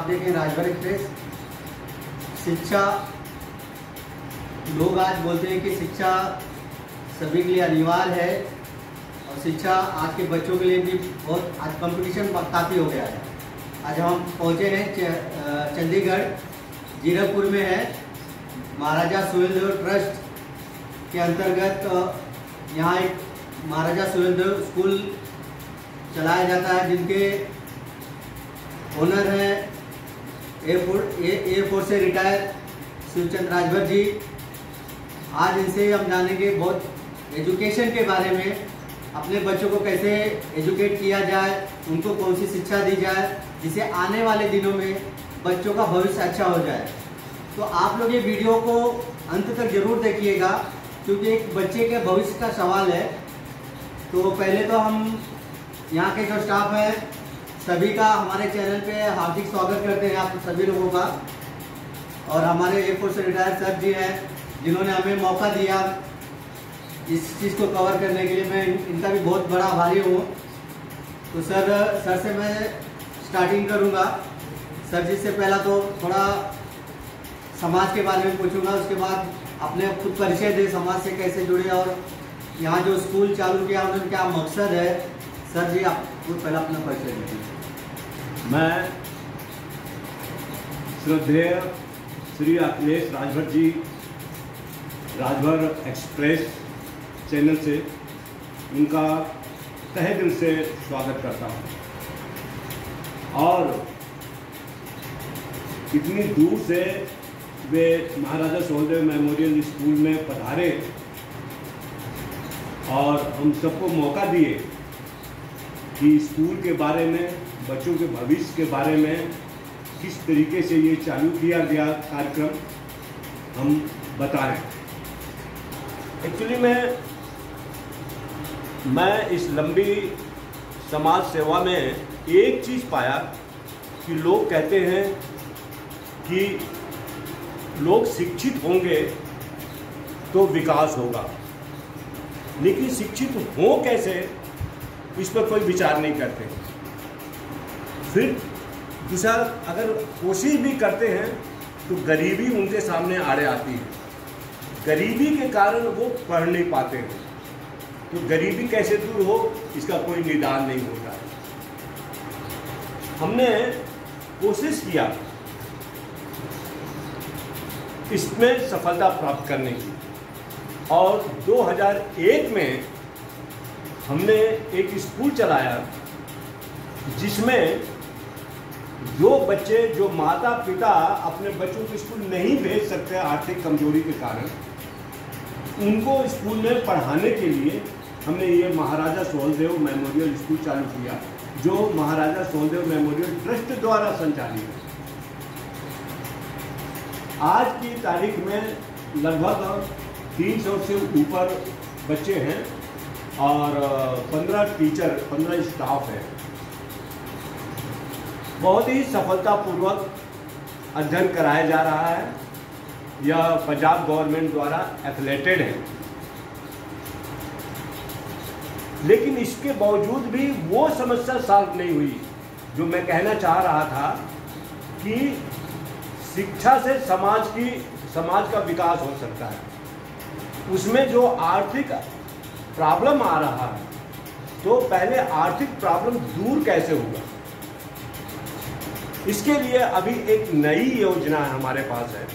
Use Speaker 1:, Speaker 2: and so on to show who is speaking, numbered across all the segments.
Speaker 1: आप देखें राजभर एक्सप्रेस। शिक्षा, लोग आज बोलते हैं कि शिक्षा सभी के लिए अनिवार्य है और शिक्षा आज के बच्चों के लिए भी बहुत, आज कंपटीशन काफ़ी हो गया है। आज हम पहुँचे हैं चंडीगढ़, जीरकपुर में है महाराजा सुहेलदेव ट्रस्ट के अंतर्गत। यहाँ एक महाराजा सुहेलदेव स्कूल चलाया जाता है, जिनके ओनर हैं एयरफोर्स से रिटायर शिवचंद्र राजभर जी। आज इनसे हम जानेंगे बहुत एजुकेशन के बारे में, अपने बच्चों को कैसे एजुकेट किया जाए, उनको कौन सी शिक्षा दी जाए जिससे आने वाले दिनों में बच्चों का भविष्य अच्छा हो जाए। तो आप लोग ये वीडियो को अंत तक जरूर देखिएगा, क्योंकि एक बच्चे के भविष्य का सवाल है। तो पहले तो हम यहाँ के जो स्टाफ है सभी का हमारे चैनल पे हार्दिक स्वागत करते हैं आप सभी लोगों का। और हमारे एयरफोर्स से रिटायर्ड सर जी हैं जिन्होंने हमें मौका दिया इस चीज़ को कवर करने के लिए, मैं इनका भी बहुत बड़ा आभारी हूँ। तो सर से मैं स्टार्टिंग करूँगा। सर जी से पहला तो थोड़ा समाज के बारे में पूछूंगा, उसके बाद अपने खुद परिचय दे, समाज से कैसे जुड़े और यहाँ जो स्कूल चालू किया उन्होंने क्या मकसद है। सर जी आप खुद पहला अपना परिचय दीजिए।
Speaker 2: मैं श्रद्धेय श्री अखिलेश राजभर जी, राजभर एक्सप्रेस चैनल से उनका तहे दिल से स्वागत करता हूँ। और इतनी दूर से वे महाराजा सुहेलदेव मेमोरियल स्कूल में पधारे और हम सबको मौका दिए कि स्कूल के बारे में, बच्चों के भविष्य के बारे में किस तरीके से ये चालू किया गया कार्यक्रम हम बताएं। एक्चुअली मैं इस लंबी समाज सेवा में एक चीज़ पाया कि लोग कहते हैं कि लोग शिक्षित होंगे तो विकास होगा, लेकिन शिक्षित हो कैसे इस पर कोई विचार नहीं करते। फिर दूसरा, अगर कोशिश भी करते हैं तो गरीबी उनके सामने आड़े आती है। गरीबी के कारण वो पढ़ नहीं पाते हैं। तो गरीबी कैसे दूर हो इसका कोई निदान नहीं होता है। हमने कोशिश किया इसमें सफलता प्राप्त करने की, और 2001 में हमने एक स्कूल चलाया जिसमें जो माता पिता अपने बच्चों को स्कूल नहीं भेज सकते आर्थिक कमजोरी के कारण, उनको स्कूल में पढ़ाने के लिए हमने ये महाराजा सुहेलदेव मेमोरियल स्कूल चालू किया, जो महाराजा सुहेलदेव मेमोरियल ट्रस्ट द्वारा संचालित है। आज की तारीख में लगभग 300 से ऊपर बच्चे हैं और 15 स्टाफ है। बहुत ही सफलतापूर्वक अध्ययन कराया जा रहा है। यह पंजाब गवर्नमेंट द्वारा एफिलेटेड है, लेकिन इसके बावजूद भी वो समस्या सॉल्व नहीं हुई जो मैं कहना चाह रहा था कि शिक्षा से समाज का विकास हो सकता है। उसमें जो आर्थिक प्रॉब्लम आ रहा है, तो पहले आर्थिक प्रॉब्लम दूर कैसे होगा, इसके लिए अभी एक नई योजना हमारे पास है।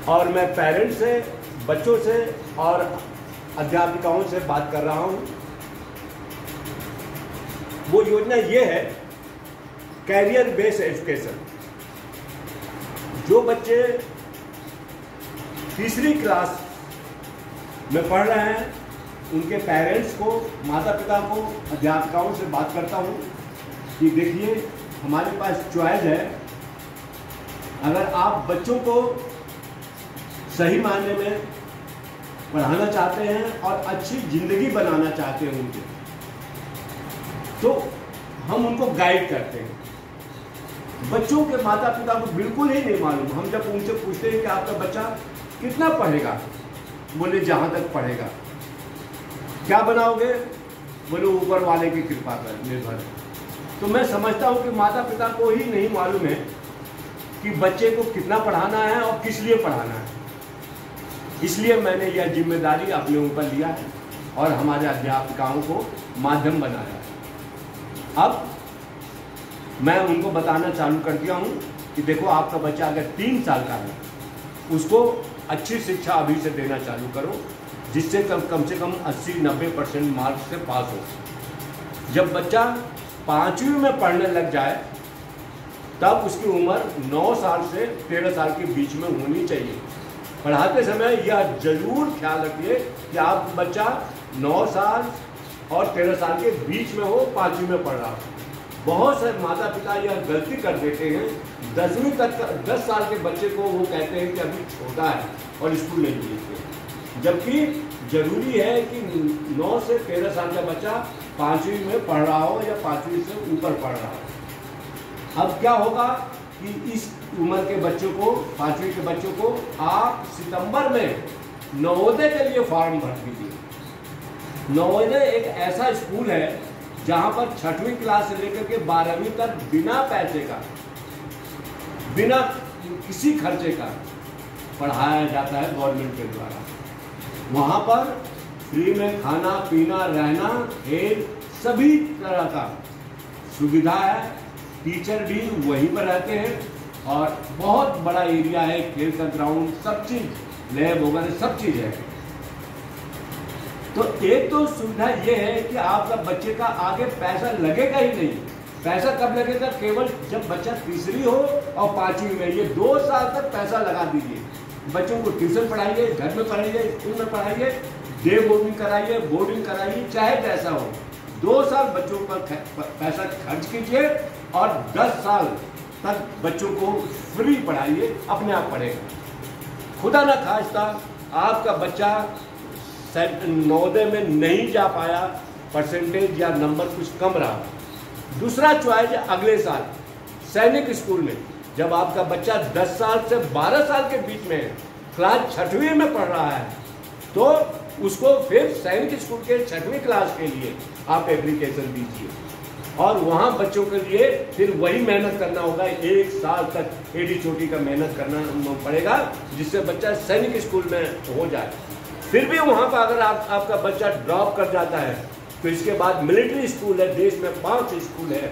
Speaker 2: और मैं पेरेंट्स से, बच्चों से और अध्यापिकाओं से बात कर रहा हूं। वो योजना ये है कैरियर बेस्ड एजुकेशन। जो बच्चे तीसरी क्लास में पढ़ रहे हैं उनके पेरेंट्स को, माता पिता को, अध्यापकों से बात करता हूँ कि देखिए हमारे पास चॉइस है। अगर आप बच्चों को सही मायने में पढ़ाना चाहते हैं और अच्छी ज़िंदगी बनाना चाहते हैं उनकी, तो हम उनको गाइड करते हैं। बच्चों के माता पिता को बिल्कुल ही नहीं मालूम। हम जब उनसे पूछते हैं कि आपका बच्चा कितना पढ़ेगा, बोले जहाँ तक पढ़ेगा। क्या बनाओगे, बोले ऊपर वाले की कृपा पर निर्भर है। तो मैं समझता हूँ कि माता पिता को ही नहीं मालूम है कि बच्चे को कितना पढ़ाना है और किस लिए पढ़ाना है। इसलिए मैंने यह जिम्मेदारी अपने ऊपर लिया है और हमारे अध्यापकों को माध्यम बनाया है। अब मैं उनको बताना चालू कर दिया हूँ कि देखो, आपका बच्चा अगर 3 साल का है, उसको अच्छी शिक्षा अभी से देना चालू करो, जिससे कम से कम 80-90% मार्क्स से पास हो। जब बच्चा 5वीं में पढ़ने लग जाए तब उसकी उम्र 9 साल से 13 साल के बीच में होनी चाहिए। पढ़ाते समय यह जरूर ख्याल रखिए कि आप बच्चा 9 साल और 13 साल के बीच में हो, 5वीं में पढ़ रहा हो। बहुत से माता पिता यह गलती कर देते हैं, 10वीं तक 10 साल के बच्चे को वो कहते हैं कि अभी छोटा है और स्कूल नहीं भेजते, जबकि जरूरी है कि 9 से 13 साल का बच्चा 5वीं में पढ़ रहा हो या 5वीं से ऊपर पढ़ रहा हो। अब क्या होगा कि इस उम्र के बच्चों को, 5वीं के बच्चों को आप सितंबर में नवोदय के लिए फॉर्म भर दीजिए। नवोदय एक ऐसा स्कूल है जहां पर 6वीं क्लास से लेकर के 12वीं तक बिना पैसे का, बिना किसी खर्चे का पढ़ाया जाता है गवर्नमेंट के द्वारा। वहां पर फ्री में खाना पीना रहना खेल सभी तरह का सुविधा है। टीचर भी वहीं पर रहते हैं और बहुत बड़ा एरिया है, खेल का ग्राउंड, सब चीज, लैब वगैरह सब चीज है। तो एक तो सुविधा ये है कि आपका बच्चे का आगे पैसा लगेगा ही नहीं। पैसा कब लगेगा? केवल जब बच्चा तीसरी हो और 5वीं में, ये 2 साल तक पैसा लगा दीजिए। बच्चों को ट्यूशन पढ़ाइए, घर में पढ़ाइए, स्कूल में पढ़ाइए, डे बोर्डिंग कराइए, बोर्डिंग कराइए, चाहे जैसा हो। 2 साल बच्चों पर पैसा खर्च कीजिए और 10 साल तक बच्चों को फ्री पढ़ाइए, अपने आप पढ़ेगा। खुदा न खास्ता आपका बच्चा नवोदय में नहीं जा पाया, परसेंटेज या नंबर कुछ कम रहा, दूसरा चॉइस है अगले साल सैनिक स्कूल में। जब आपका बच्चा 10 साल से 12 साल के बीच में क्लास 6वीं में पढ़ रहा है, तो उसको फिर सैनिक स्कूल के 6वीं क्लास के लिए आप एप्लीकेशन दीजिए और वहाँ बच्चों के लिए फिर वही मेहनत करना होगा। 1 साल तक एडी चोटी का मेहनत करना पड़ेगा, जिससे बच्चा सैनिक स्कूल में हो जाए। फिर भी वहाँ पर अगर आपका बच्चा ड्रॉप कर जाता है तो इसके बाद मिलिट्री स्कूल है, देश में 5 स्कूल है,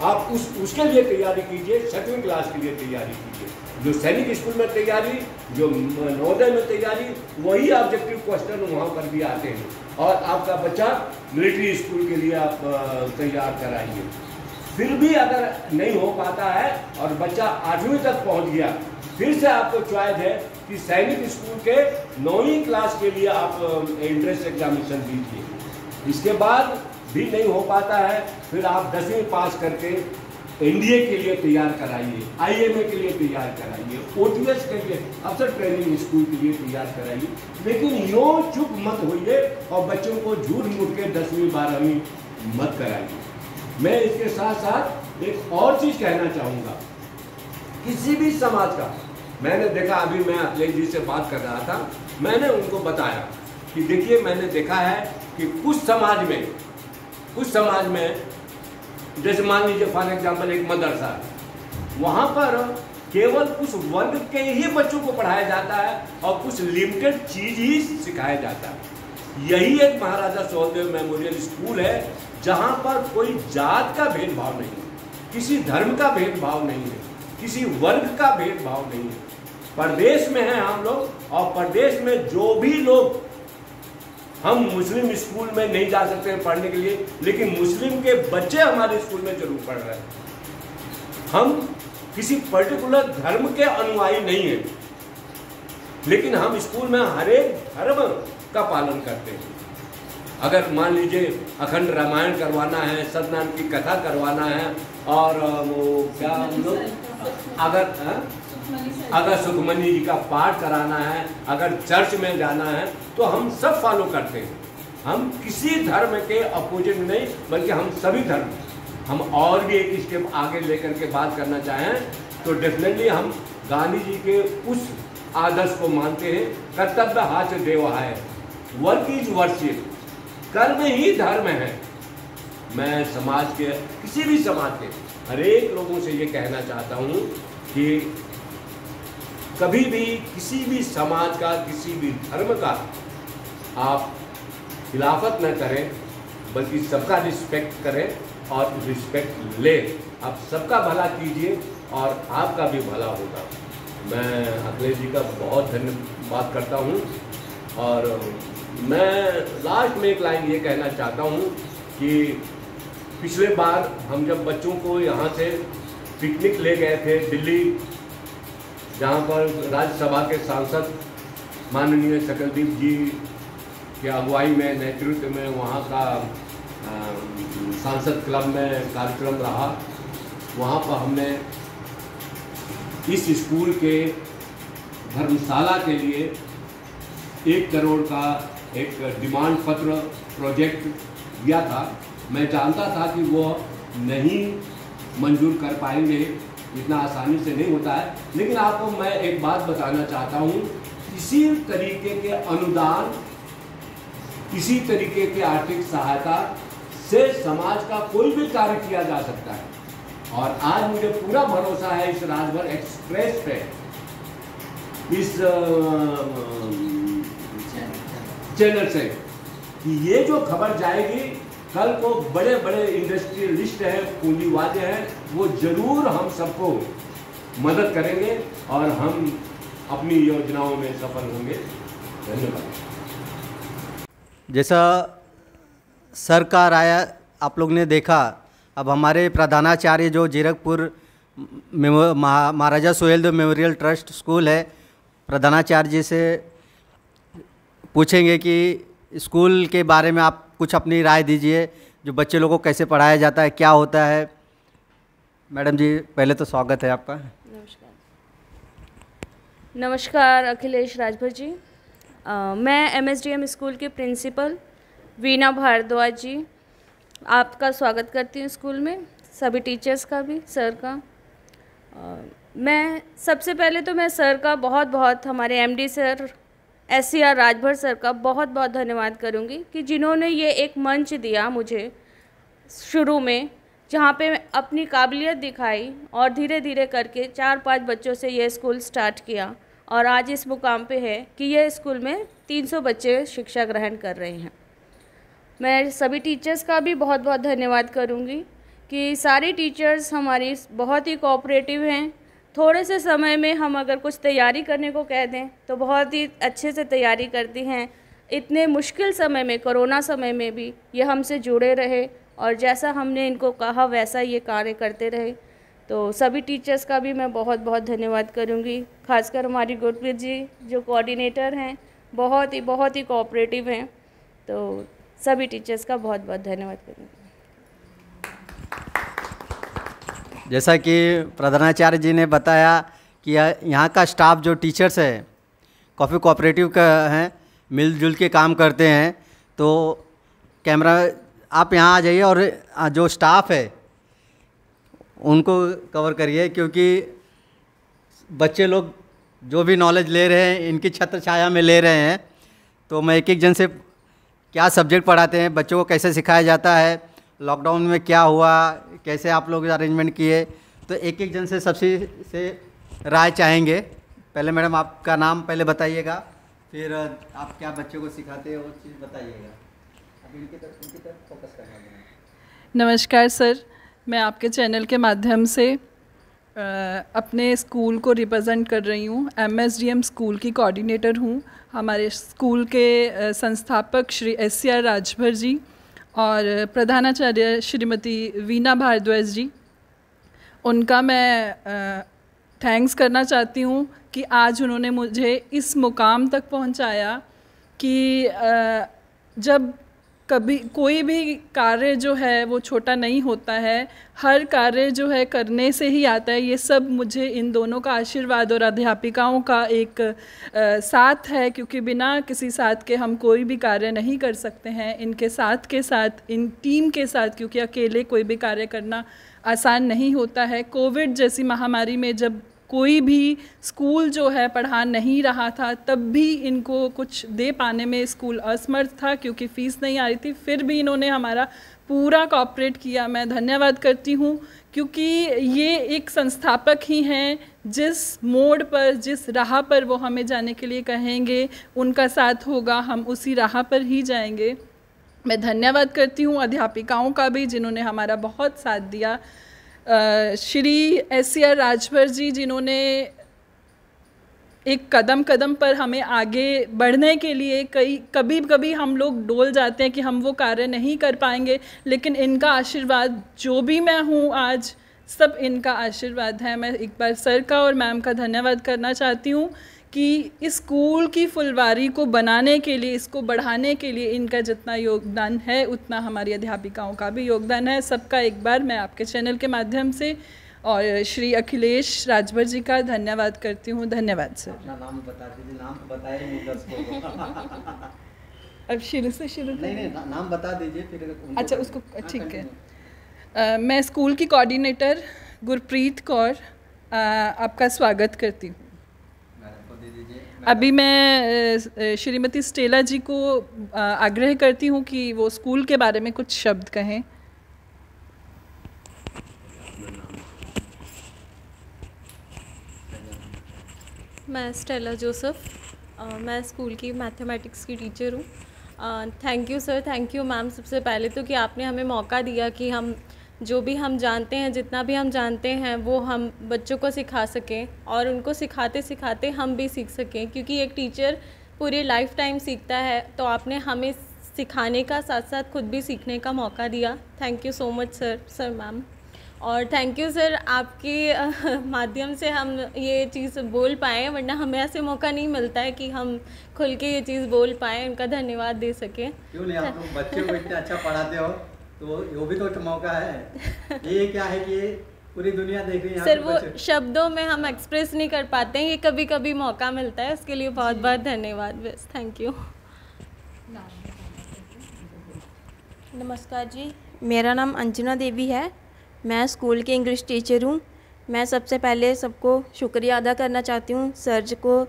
Speaker 2: आप उसके लिए तैयारी कीजिए, 6वीं क्लास के लिए तैयारी कीजिए। जो सैनिक स्कूल में तैयारी, जो नवोदय में तैयारी, वही ऑब्जेक्टिव क्वेश्चन वहाँ पर भी आते हैं और आपका बच्चा मिलिट्री स्कूल के लिए आप तैयार कराइए। फिर भी अगर नहीं हो पाता है और बच्चा 8वीं तक पहुँच गया, फिर से आपको चॉइस है कि सैनिक स्कूल के 9वीं क्लास के लिए आप एंट्रेंस एग्जामिनेशन दीजिए। इसके बाद भी नहीं हो पाता है, फिर आप 10वीं पास करके एनडीए के लिए तैयार कराइए, आईएमए के लिए तैयार कराइए, ओटीएस के लिए, अफसर ट्रेनिंग स्कूल के लिए तैयार कराइए। लेकिन यूँ चुप मत होइए और बच्चों को झूठ मूठ के 10वीं 12वीं मत कराइए। मैं इसके साथ साथ एक और चीज़ कहना चाहूँगा, किसी भी समाज का, मैंने देखा, अभी मैं अखिलेश जी से बात कर रहा था, मैंने उनको बताया कि देखिए, मैंने देखा है कि कुछ समाज में जैसे मान लीजिए फॉर एग्जाम्पल एक मदरसा, वहाँ पर केवल कुछ वर्ग के ही बच्चों को पढ़ाया जाता है और कुछ लिमिटेड चीज ही सिखाया जाता है। यही एक महाराजा सुहेलदेव मेमोरियल स्कूल है जहाँ पर कोई जात का भेदभाव नहीं है, किसी धर्म का भेदभाव नहीं है, किसी वर्ग का भेदभाव नहीं है। प्रदेश में है हम लोग और प्रदेश में जो भी लोग, हम मुस्लिम स्कूल में नहीं जा सकते हैं पढ़ने के लिए, लेकिन मुस्लिम के बच्चे हमारे स्कूल में जरूर पढ़ रहे हैं। हम किसी पर्टिकुलर धर्म के अनुयायी नहीं हैं, लेकिन हम स्कूल में हर एक धर्म का पालन करते हैं। अगर मान लीजिए अखंड रामायण करवाना है, सत्यनारायण की कथा करवाना है और वो क्या हम लोग अगर सुखमनी जी का पाठ कराना है, अगर चर्च में जाना है, तो हम सब फॉलो करते हैं। हम किसी धर्म के अपोजिट नहीं, बल्कि हम सभी धर्म, हम और भी एक स्टेप आगे लेकर के बात करना चाहें तो डेफिनेटली हम गांधी जी के उस आदर्श को मानते हैं, कर्तव्य हाच देव है, वर्क इज वर्शिप, कर्म ही धर्म है। मैं समाज के, किसी भी समाज के हर एक लोगों से ये कहना चाहता हूँ कि कभी भी किसी भी समाज का, किसी भी धर्म का आप खिलाफत न करें, बल्कि सबका रिस्पेक्ट करें और रिस्पेक्ट लें। आप सबका भला कीजिए और आपका भी भला होगा। मैं अखिलेश जी का बहुत धन्यवाद करता हूँ। और मैं लास्ट में एक लाइन ये कहना चाहता हूँ कि पिछले बार हम जब बच्चों को यहाँ से पिकनिक ले गए थे दिल्ली, जहाँ पर राज्यसभा के सांसद माननीय सकलदीप जी की अगुवाई में, नेतृत्व में वहाँ का सांसद क्लब में कार्यक्रम रहा। वहाँ पर हमने इस स्कूल के धर्मशाला के लिए 1 करोड़ का एक डिमांड पत्र प्रोजेक्ट दिया था। मैं जानता था कि वो नहीं मंजूर कर पाएंगे, इतना आसानी से नहीं होता है। लेकिन आपको मैं एक बात बताना चाहता हूँ, किसी तरीके के अनुदान, किसी तरीके की आर्थिक सहायता से समाज का कोई भी कार्य किया जा सकता है। और आज मुझे पूरा भरोसा है इस राजभर एक्सप्रेस पे, इस चैनल से, कि ये जो खबर जाएगी, कल को बड़े बड़े इंडस्ट्रियलिस्ट हैं, पूंजीवादी हैं, वो जरूर हम सबको मदद करेंगे और हम अपनी योजनाओं में सफल होंगे। धन्यवाद।
Speaker 1: जैसा सर का राय आप लोग ने देखा, अब हमारे प्रधानाचार्य जो जीरकपुर महाराजा सुहेलदेव मेमोरियल ट्रस्ट स्कूल है, प्रधानाचार्य जी से पूछेंगे कि स्कूल के बारे में आप कुछ अपनी राय दीजिए, जो बच्चे लोगों को कैसे पढ़ाया जाता है, क्या होता है। मैडम जी, पहले तो स्वागत है आपका।
Speaker 3: नमस्कार अखिलेश राजभर जी। मैं MSDM स्कूल के प्रिंसिपल वीना भारद्वाज जी आपका स्वागत करती हूँ स्कूल में, सभी टीचर्स का भी, सर का। मैं सबसे पहले तो मैं सर का बहुत हमारे MD sir SCR Rajbhar sir का बहुत धन्यवाद करूँगी कि जिन्होंने ये एक मंच दिया मुझे शुरू में, जहाँ पे अपनी काबिलियत दिखाई और धीरे धीरे करके 4-5 बच्चों से ये स्कूल स्टार्ट किया और आज इस मुकाम पे है कि ये स्कूल में 300 बच्चे शिक्षा ग्रहण कर रहे हैं। मैं सभी टीचर्स का भी बहुत धन्यवाद करूँगी कि सारी टीचर्स हमारी बहुत ही कोऑपरेटिव हैं। थोड़े से समय में हम अगर कुछ तैयारी करने को कह दें तो बहुत ही अच्छे से तैयारी करती हैं। इतने मुश्किल समय में, कोरोना समय में भी ये हमसे जुड़े रहे और जैसा हमने इनको कहा वैसा ये कार्य करते रहे। तो सभी टीचर्स का भी मैं बहुत धन्यवाद करूँगी। खासकर हमारी गुरप्रीत जी जो कोऑर्डिनेटर हैं, बहुत ही कोऑपरेटिव हैं। तो सभी टीचर्स का बहुत धन्यवाद करूँगी।
Speaker 1: जैसा कि प्रधानाचार्य जी ने बताया कि यहाँ का स्टाफ जो टीचर्स है काफ़ी कोऑपरेटिव का हैं, मिलजुल के काम करते हैं। तो कैमरा आप यहाँ आ जाइए और जो स्टाफ है उनको कवर करिए, क्योंकि बच्चे लोग जो भी नॉलेज ले रहे हैं इनकी छत्र छाया में ले रहे हैं। तो मैं एक जन से क्या सब्जेक्ट पढ़ाते हैं, बच्चों को कैसे सिखाया जाता है, लॉकडाउन में क्या हुआ, कैसे आप लोग अरेंजमेंट किए, तो एक जन से सबसे राय चाहेंगे। पहले मैडम आपका नाम पहले बताइएगा, फिर आप क्या बच्चों को सिखाते हो वो चीज़ बताइएगा। अब इनकी तरफ फोकस करना है।
Speaker 4: नमस्कार सर, मैं आपके चैनल के माध्यम से अपने स्कूल को रिप्रेजेंट कर रही हूँ। MSDM स्कूल की कोऑर्डिनेटर हूँ। हमारे स्कूल के संस्थापक श्री SCR राजभर जी और प्रधानाचार्य श्रीमती वीना भारद्वाज जी, उनका मैं थैंक्स करना चाहती हूँ कि आज उन्होंने मुझे इस मुकाम तक पहुँचाया कि जब कभी कोई भी कार्य जो है वो छोटा नहीं होता है, हर कार्य जो है करने से ही आता है। ये सब मुझे इन दोनों का आशीर्वाद और अध्यापिकाओं का एक साथ है, क्योंकि बिना किसी साथ के हम कोई भी कार्य नहीं कर सकते हैं। इनके साथ के साथ, इन टीम के साथ, क्योंकि अकेले कोई भी कार्य करना आसान नहीं होता है। कोविड जैसी महामारी में जब कोई भी स्कूल जो है पढ़ा नहीं रहा था, तब भी इनको कुछ दे पाने में स्कूल असमर्थ था क्योंकि फ़ीस नहीं आ रही थी। फिर भी इन्होंने हमारा पूरा कोऑपरेट किया। मैं धन्यवाद करती हूँ क्योंकि ये एक संस्थापक ही हैं, जिस मोड़ पर, जिस राह पर वो हमें जाने के लिए कहेंगे, उनका साथ होगा, हम उसी राह पर ही जाएंगे। मैं धन्यवाद करती हूँ अध्यापिकाओं का भी, जिन्होंने हमारा बहुत साथ दिया। श्री SCR राजभर जी, जिन्होंने एक कदम कदम पर हमें आगे बढ़ने के लिए, कभी कभी हम लोग डोल जाते हैं कि हम वो कार्य नहीं कर पाएंगे, लेकिन इनका आशीर्वाद, जो भी मैं हूँ आज, सब इनका आशीर्वाद है। मैं एक बार सर का और मैम का धन्यवाद करना चाहती हूँ कि इस स्कूल की फुलवारी को बनाने के लिए, इसको बढ़ाने के लिए इनका जितना योगदान है, उतना हमारी अध्यापिकाओं का भी योगदान है। सबका एक बार मैं आपके चैनल के माध्यम से और श्री अखिलेश राजभर जी का धन्यवाद करती हूँ। धन्यवाद सर।
Speaker 1: अपना नाम बता दीजिए, नाम तो बताए नहीं दर्शकों को।
Speaker 4: अब शुरू से शुरू
Speaker 1: नहीं, नाम बता दीजिए फिर उनको।
Speaker 4: अच्छा, उसको ठीक है। मैं स्कूल की कोऑर्डिनेटर गुरप्रीत कौर आपका स्वागत करती हूँ। अभी मैं श्रीमती स्टेला जी को आग्रह करती हूँ कि वो स्कूल के बारे में कुछ शब्द कहें।
Speaker 5: मैं स्टेला जोसेफ, मैं स्कूल की मैथमेटिक्स की टीचर हूँ। Thank you sir, thank you ma'am, सबसे पहले तो कि आपने हमें मौका दिया कि हम जो भी हम जानते हैं, जितना भी हम जानते हैं, वो हम बच्चों को सिखा सकें और उनको सिखाते सिखाते हम भी सीख सकें, क्योंकि एक टीचर पूरी लाइफ टाइम सीखता है। तो आपने हमें सिखाने का साथ साथ खुद भी सीखने का मौका दिया। Thank you so much sir ma'am. और थैंक यू सर, आपके माध्यम से हम ये चीज़ बोल पाएँ, वरना हमें ऐसे मौका नहीं मिलता है कि हम खुल के ये चीज़ बोल पाएँ, उनका धन्यवाद दे सकें।
Speaker 1: क्यों नहीं, आप लोग बच्चे को इतना अच्छा पढ़ाते हो तो वो भी तो मौका है। ये क्या है कि पूरी दुनिया देख रही है
Speaker 5: सर, वो शब्दों में हम एक्सप्रेस नहीं कर पाते हैं, ये कभी कभी मौका मिलता है, उसके लिए बहुत बहुत धन्यवाद। बस थैंक यू।
Speaker 6: नमस्कार जी, मेरा नाम अंजना देवी है, मैं स्कूल की इंग्लिश टीचर हूँ। मैं सबसे पहले सबको शुक्रिया अदा करना चाहती हूँ, सर जी को,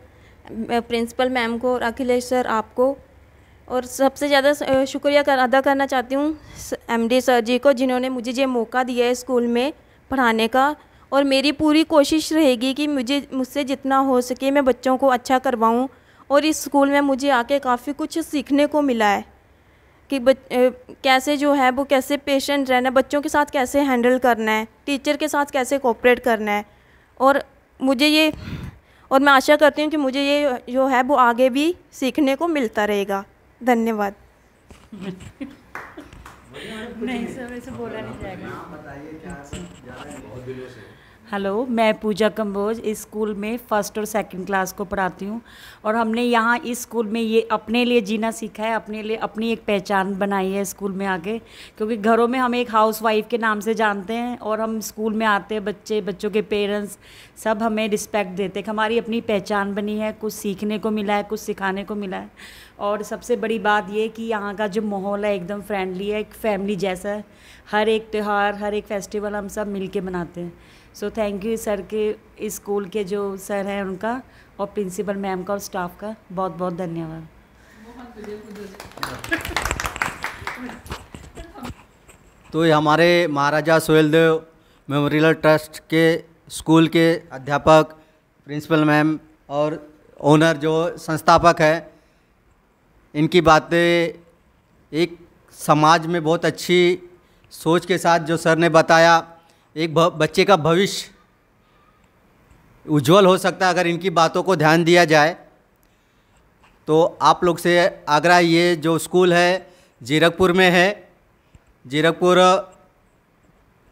Speaker 6: प्रिंसिपल मैम को और अखिलेश सर आपको, और सबसे ज़्यादा शुक्रिया अदा करना चाहती हूँ MD सर जी को, जिन्होंने मुझे ये मौका दिया है स्कूल में पढ़ाने का। और मेरी पूरी कोशिश रहेगी कि मुझसे जितना हो सके मैं बच्चों को अच्छा करवाऊँ। और इस स्कूल में मुझे आके काफ़ी कुछ सीखने को मिला है कि कैसे जो है वो कैसे पेशेंट रहना है, बच्चों के साथ कैसे हैंडल करना है, टीचर के साथ कैसे कोऑपरेट करना है। और मैं आशा करती हूँ कि मुझे ये जो है वो आगे भी सीखने को मिलता रहेगा। धन्यवाद।
Speaker 7: नहीं सर, वैसे बोला नहीं जाएगा। हेलो, मैं पूजा कंबोज इस स्कूल में फर्स्ट और सेकंड क्लास को पढ़ाती हूँ। और हमने यहाँ इस स्कूल में ये अपने लिए जीना सीखा है, अपने लिए अपनी एक पहचान बनाई है स्कूल में आके, क्योंकि घरों में हम एक हाउसवाइफ के नाम से जानते हैं और हम स्कूल में आते हैं, बच्चों के पेरेंट्स सब हमें रिस्पेक्ट देते हैं। हमारी अपनी पहचान बनी है, कुछ सीखने को मिला है, कुछ सिखाने को मिला है। और सबसे बड़ी बात ये कि यहाँ का जो माहौल है एकदम फ्रेंडली है, एक फैमिली जैसा है। हर एक त्यौहार, हर एक फेस्टिवल हम सब मिल के मनाते हैं। सो थैंक यू सर के, इस स्कूल के जो सर हैं उनका, और प्रिंसिपल मैम का और स्टाफ का बहुत बहुत धन्यवाद।
Speaker 1: तो ये हमारे महाराजा सोहेलदेव मेमोरियल ट्रस्ट के स्कूल के अध्यापक, प्रिंसिपल मैम और ओनर जो संस्थापक है, इनकी बातें एक समाज में बहुत अच्छी सोच के साथ जो सर ने बताया, एक बच्चे का भविष्य उज्जवल हो सकता है अगर इनकी बातों को ध्यान दिया जाए। तो आप लोग से आग्रह, ये जो स्कूल है जीरकपुर में है, जीरकपुर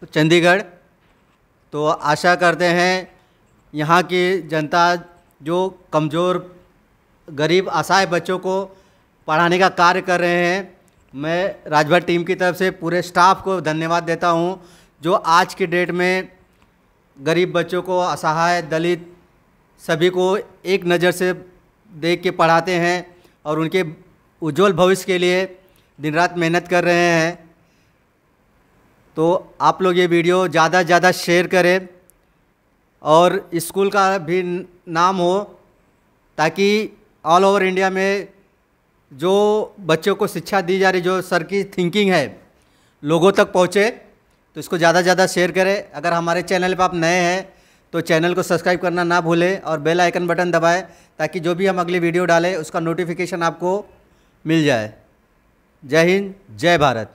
Speaker 1: चंडीगढ़। तो आशा करते हैं यहाँ की जनता जो कमज़ोर, गरीब, असहाय बच्चों को पढ़ाने का कार्य कर रहे हैं। मैं राजभर टीम की तरफ से पूरे स्टाफ को धन्यवाद देता हूँ, जो आज की डेट में गरीब बच्चों को, असहाय, दलित, सभी को एक नज़र से देख के पढ़ाते हैं और उनके उज्जवल भविष्य के लिए दिन रात मेहनत कर रहे हैं। तो आप लोग ये वीडियो ज़्यादा से ज़्यादा शेयर करें और स्कूल का भी नाम हो, ताकि ऑल ओवर इंडिया में जो बच्चों को शिक्षा दी जा रही, जो सर की थिंकिंग है, लोगों तक पहुँचे। तो इसको ज़्यादा से ज़्यादा शेयर करें। अगर हमारे चैनल पर आप नए हैं तो चैनल को सब्सक्राइब करना ना भूलें और बेल आइकन बटन दबाएं, ताकि जो भी हम अगली वीडियो डालें उसका नोटिफिकेशन आपको मिल जाए। जय हिंद, जय भारत।